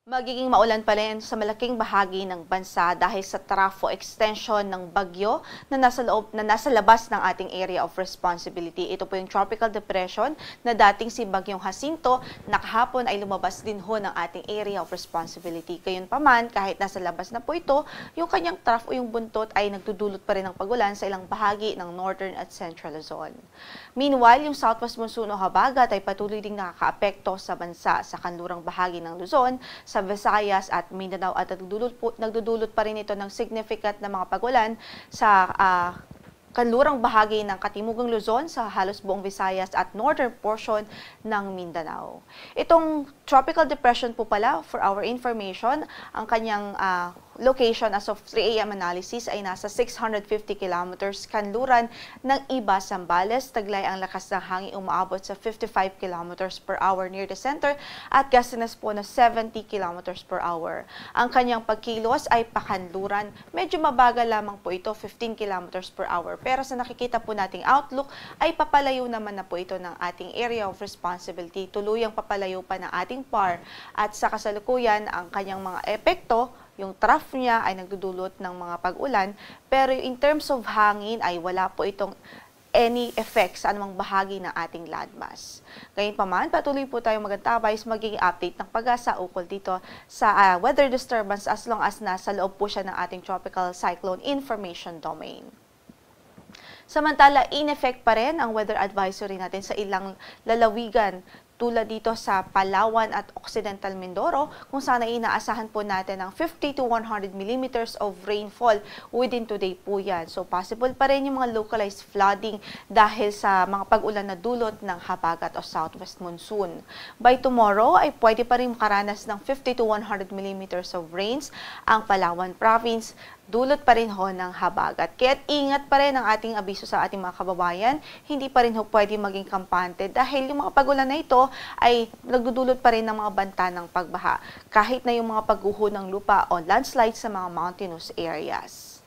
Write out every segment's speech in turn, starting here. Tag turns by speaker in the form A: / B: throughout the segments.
A: Magiging maulan pa rin sa malaking bahagi ng bansa dahil sa trafo extension ng bagyo na nasa labas ng ating area of responsibility. Ito po yung tropical depression na dating si Bagyong Jacinto na kahapon ay lumabas din ho ng ating area of responsibility. Gayunpaman, kahit nasa labas na po ito, yung kanyang trough o yung buntot ay nagdudulot pa rin ng pagulan sa ilang bahagi ng northern at central Luzon. Meanwhile, yung southwest monsoon o habagat ay patuloy ding nakakaapekto sa bansa sa kanlurang bahagi ng Luzon, sa Visayas at Mindanao at nagdudulot pa rin ito ng significant na mga pagulan sa kanlurang bahagi ng Katimugang Luzon sa halos buong Visayas at northern portion ng Mindanao. Itong tropical depression po pala, for our information, ang kanyang location as of 3 a.m. analysis ay nasa 650 kilometers kanluran ng Iba, Zambales. Taglay ang lakas ng hangin umaabot sa 55 kilometers per hour near the center at gustiness po na 70 kilometers per hour. Ang kanyang pagkilos ay pakanluran. Medyo mabagal lamang po ito, 15 kilometers per hour. Pero sa nakikita po nating outlook ay papalayo naman na po ito ng ating area of responsibility. Tuluyang papalayo pa ng ating PAR at sa kasalukuyan ang kanyang mga epekto, yung trough niya ay nagdudulot ng mga pag-ulan, pero in terms of hangin ay wala po itong any effect sa anumang bahagi ng ating landmass. Gayunpaman, patuloy po tayong magantabay sa magiging update ng Pag-asa ukol dito sa weather disturbance as long as nasa loob po siya ng ating tropical cyclone information domain. Samantala, in effect pa rin ang weather advisory natin sa ilang lalawigan tulad dito sa Palawan at Occidental Mindoro, kung saan ay inaasahan po natin ng 50 to 100 millimeters of rainfall within today po yan. So possible pa rin yung mga localized flooding dahil sa mga pag-ulan na dulot ng habagat o southwest monsoon. By tomorrow ay pwede pa rin makaranas ng 50 to 100 millimeters of rains ang Palawan province, dulot pa rin ho ng habagat. Kaya ingat pa rin ang ating abiso sa ating mga kababayan, hindi pa rin ho pwede maging kampante dahil yung mga pagulan na ito ay nagdudulot pa rin ng mga banta ng pagbaha, kahit na yung mga pagguho ng lupa o landslide sa mga mountainous areas.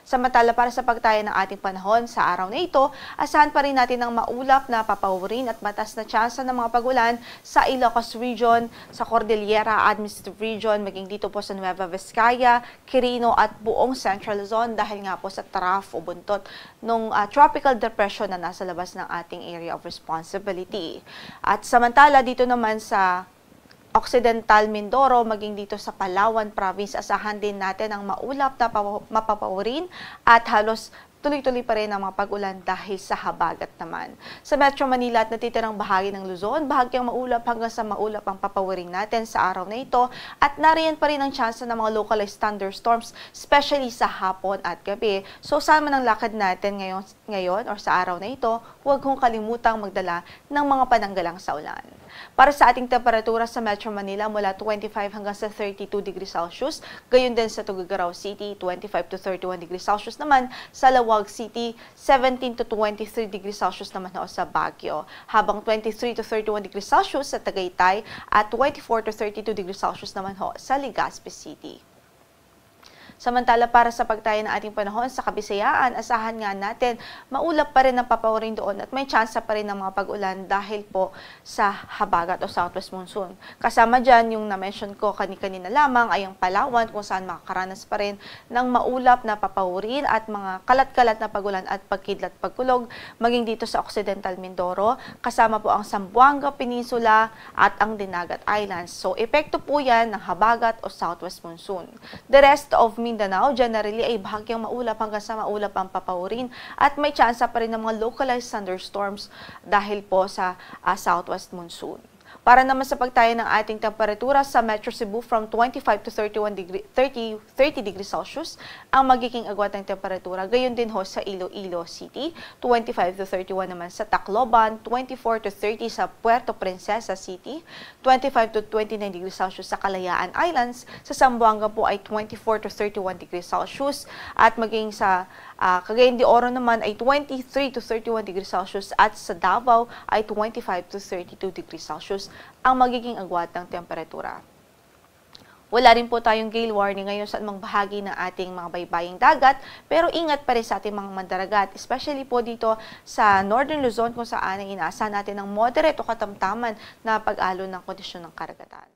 A: Samantala, para sa pagtaya ng ating panahon sa araw na ito, asahan pa rin natin ng maulap na papawirin at mataas na tsansa ng mga pagulan sa Ilocos Region, sa Cordillera Administrative Region, maging dito po sa Nueva Vizcaya, Quirino at buong Central Luzon dahil nga po sa trough o buntot ng tropical depression na nasa labas ng ating area of responsibility. At samantala, dito naman sa Occidental Mindoro, maging dito sa Palawan Province, asahan din natin ang maulap na mapapawirin at halos tuloy-tuloy pa rin ang mga pag-ulan dahil sa habagat naman. Sa Metro Manila at natitirang bahagi ng Luzon, bahagyang maulap hanggang sa maulap ang papawirin natin sa araw na ito at nariyan pa rin ang tsansa ng mga localized thunderstorms, especially sa hapon at gabi. So saan man ang lakad natin ngayon or sa araw na ito, huwag kong kalimutang magdala ng mga pananggalang sa ulan. Para sa ating temperatura sa Metro Manila, mula 25 hanggang sa 32 degrees Celsius, gayon din sa Tuguegarao City, 25 to 31 degrees Celsius naman, sa Laoag City, 17 to 23 degrees Celsius naman ho sa Baguio, habang 23 to 31 degrees Celsius sa Tagaytay at 24 to 32 degrees Celsius naman ho sa Legazpi City. Samantala, para sa pagtaya ng ating panahon sa Kabisayaan, asahan nga natin maulap pa rin ang papawirin doon at may tsansa pa rin ng mga pag-ulan dahil po sa habagat o southwest monsoon. Kasama dyan yung na-mention ko kanina lamang ay ang Palawan kung saan makakaranas pa rin ng maulap na papawirin at mga kalat-kalat na pagulan at pagkidlat pagkulog, maging dito sa Occidental Mindoro, kasama po ang Zamboanga Peninsula at ang Dinagat Islands. So, epekto po yan ng habagat o southwest monsoon. The rest of Mindanao, generally ay bahagyang maulap hanggang sa maulap ang papawirin at may tsansa pa rin ng mga localized thunderstorms dahil po sa southwest monsoon. Para naman sa pagtaya ng ating temperatura sa Metro Cebu from 25 to 30 degrees Celsius ang magiging agwat ng temperatura. Gayon din ho sa Iloilo City, 25 to 31 naman sa Tacloban, 24 to 30 sa Puerto Princesa City, 25 to 29 degrees Celsius sa Kalayaan Islands, sa Zamboanga po ay 24 to 31 degrees Celsius at maging sa Cagayan de Oro naman ay 23 to 31 degrees Celsius at sa Davao ay 25 to 32 degrees Celsius ang magiging agwat ng temperatura. Wala rin po tayong gale warning ngayon sa anumang bahagi ng ating mga baybaying dagat, pero ingat pa rin sa ating mga mandaragat, especially po dito sa Northern Luzon kung saan ay inaasahan natin ng moderate o katamtaman na pag-alon ng kondisyon ng karagatan.